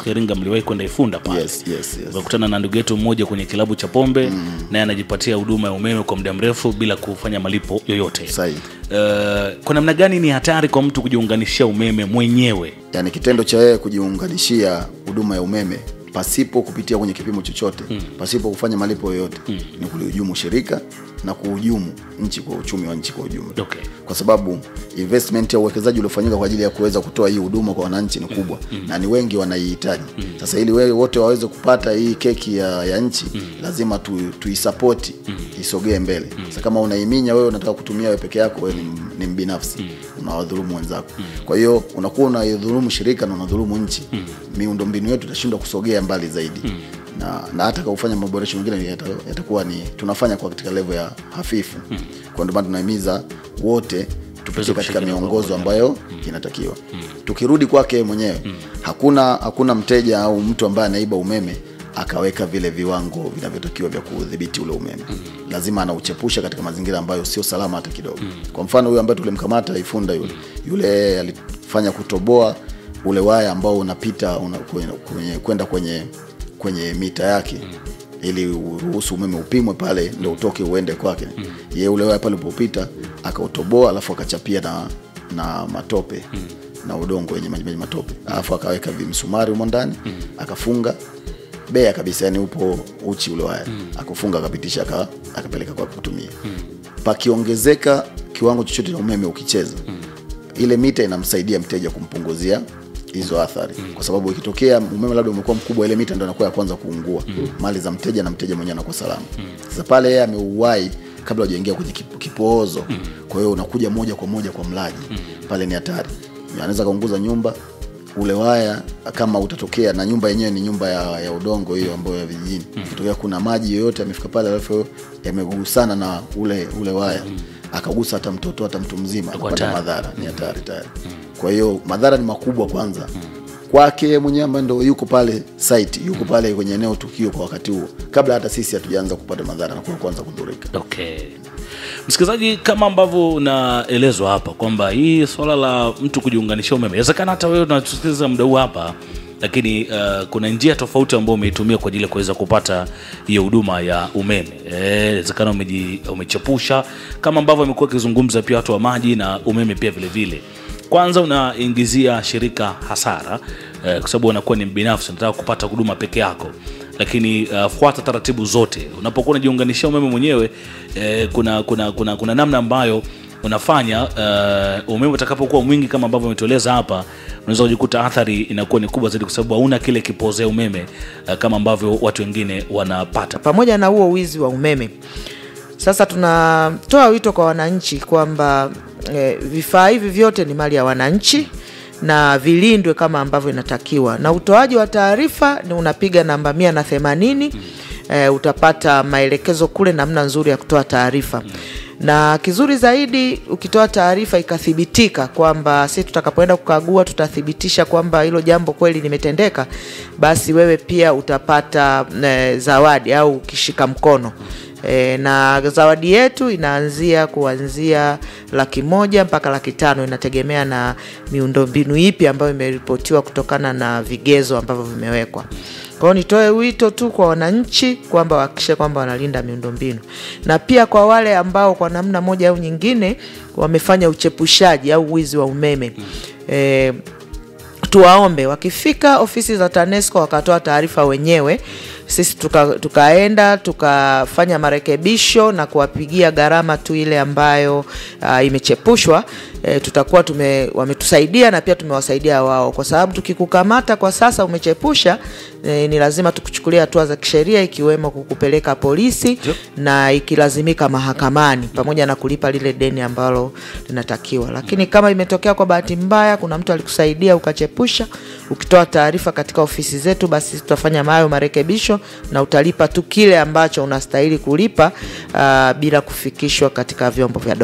kutoka Iringa mliwahi kwenda Ifunda pale. Yes. Wakutana na ndugu yetu mmoja kwenye kilabu cha pombe naye anajipatia huduma ya umeme kwa muda mrefu bila kufanya malipo yoyote. Sahihi. Kwa namna gani ni hatari kwa mtu kujiunganishia umeme mwenyewe? Yani kitendo cha yeye kujiunganishia huduma ya umeme pasipo kupitia kwenye kipimo chochote, pasipo kufanya malipo yoyote, ni kulihujumu shirika na kuhujumu nchi kwa uchumi wa nchi kwa ujumla. Okay. Kwa sababu investment ya uwekezaji uliofanyika kwa ajili ya kuweza kutoa hii huduma kwa wananchi ni kubwa na ni wengi wanaihitaji. Sasa ili wewe wote waweze kupata hii keki ya nchi, lazima tuisupport isogee mbele. Sasa kama unaiminya wewe unataka kutumia wewe peke yako, wewe ni mbinafsi, unawadhulumu wenzako. Kwa hiyo unakuwa unadhulumu shirika na unadhulumu nchi. Miundombinu yetu itashindwa kusogea mbali zaidi. Na hata kwa kufanya maboresho mengine yatakuwa ni tunafanya kwa katika level ya hafifu. Kwa ndio maana tunahimiza wote tupite katika miongozo ambayo inatakiwa. Tukirudi kwake mwenyewe, hakuna mteja au mtu ambaye anaiba umeme akaweka vile viwango vinavyotakiwa vya kudhibiti ule umeme. Lazima anauchepusha katika mazingira ambayo sio salama hata kidogo. Kwa mfano huyu ambaye tulimkamata Ifunda, yule alifanya kutoboa ule waya ambao unapita kwenda kwenye mita yake ili uruhusu umeme upimwe pale ndio utoke uende kwake. Yeye ule waya pale ulipopita akautoboa, alafu akachapia na matope na udongo wenye maji matope, alafu akaweka vimsumari humo ndani, akafunga bea kabisa, yani upo uchi ule waya, akafunga akapitisha akapeleka kwa kutumia. Pakiongezeka kiwango chochote cha umeme ukicheza, ile mita inamsaidia mteja kumpunguzia hizo athari. Kwa sababu ikitokea umeme labda umekuwa mkubwa, ile mita ndio inakuwa ya kwanza kuungua, mali za mteja na mteja mwenyewe anakuwa salama. Sasa pale yeye ameuwai kabla hujaingia kwenye kipoozo. Kwa hiyo unakuja moja kwa moja kwa mlaji. Pale ni hatari. Anaweza kaunguza nyumba, ule waya kama utatokea, na nyumba yenyewe ni nyumba ya udongo hiyo ambayo ya vijijini. Ikitokea kuna maji yoyote yamefika pale alafu yamegusana na ule waya, akagusa hata mtoto hata mtu mzima, atapata madhara. Ni hatari tayari. Kwa hiyo madhara ni makubwa kwanza kwake mwenyewe ambaye ndio yuko pale site, yuko pale kwenye eneo tukio kwa wakati huo, kabla hata sisi hatujaanza kupata madhara na kuanza kudhurika. Okay. Msikilizaji, kama ambavyo unaelezwa hapa kwamba hii swala la mtu kujiunganisha umeme, inawezekana hata wewe unatusikiliza muda huu hapa, lakini kuna njia tofauti ambayo umeitumia kwa ajili ya kuweza kupata hiyo huduma ya umeme. Inawezekana umechepusha kama ambavyo amekuwa akizungumza pia watu wa maji na umeme pia vile vile. Kwanza unaingizia shirika hasara kwa sababu unakuwa ni binafsi, unataka kupata huduma peke yako. Lakini fuata taratibu zote. Unapokuwa unajiunganishia umeme mwenyewe, kuna namna ambayo unafanya umeme utakapokuwa mwingi kama ambavyo umetueleza hapa, unaweza kujikuta athari inakuwa ni kubwa zaidi kwa sababu hauna kile kipozea umeme kama ambavyo watu wengine wanapata. Pamoja na huo wizi wa umeme, sasa tunatoa wito kwa wananchi kwamba vifaa hivi vyote ni mali ya wananchi na vilindwe kama ambavyo inatakiwa. Na utoaji wa taarifa ni unapiga namba 180, utapata maelekezo kule namna nzuri ya kutoa taarifa. Na kizuri zaidi, ukitoa taarifa ikathibitika kwamba sisi tutakapoenda kukagua tutathibitisha kwamba hilo jambo kweli limetendeka, basi wewe pia utapata zawadi au kishika mkono. Na zawadi yetu inaanzia kuanzia 100,000 mpaka 500,000, inategemea na miundombinu ipi ambayo imeripotiwa kutokana na vigezo ambavyo vimewekwa. Kwa hiyo nitoe wito tu kwa wananchi kwamba wahakikishe kwamba wanalinda miundombinu. Na pia kwa wale ambao kwa namna moja au nyingine wamefanya uchepushaji au wizi wa umeme, tuwaombe wakifika ofisi za TANESCO wakatoa taarifa wenyewe, sisi tukaenda tukafanya marekebisho na kuwapigia gharama tu ile ambayo imechepushwa, tutakuwa wametusaidia na pia tumewasaidia wao. Kwa sababu tukikukamata kwa sasa umechepusha, ni lazima tukuchukulia hatua za kisheria, ikiwemo kukupeleka polisi na ikilazimika mahakamani, pamoja na kulipa lile deni ambalo linatakiwa. Lakini kama imetokea kwa bahati mbaya kuna mtu alikusaidia ukachepusha, ukitoa taarifa katika ofisi zetu, basi tutafanya hayo marekebisho na utalipa tu kile ambacho unastahili kulipa bila kufikishwa katika vyombo vya dola.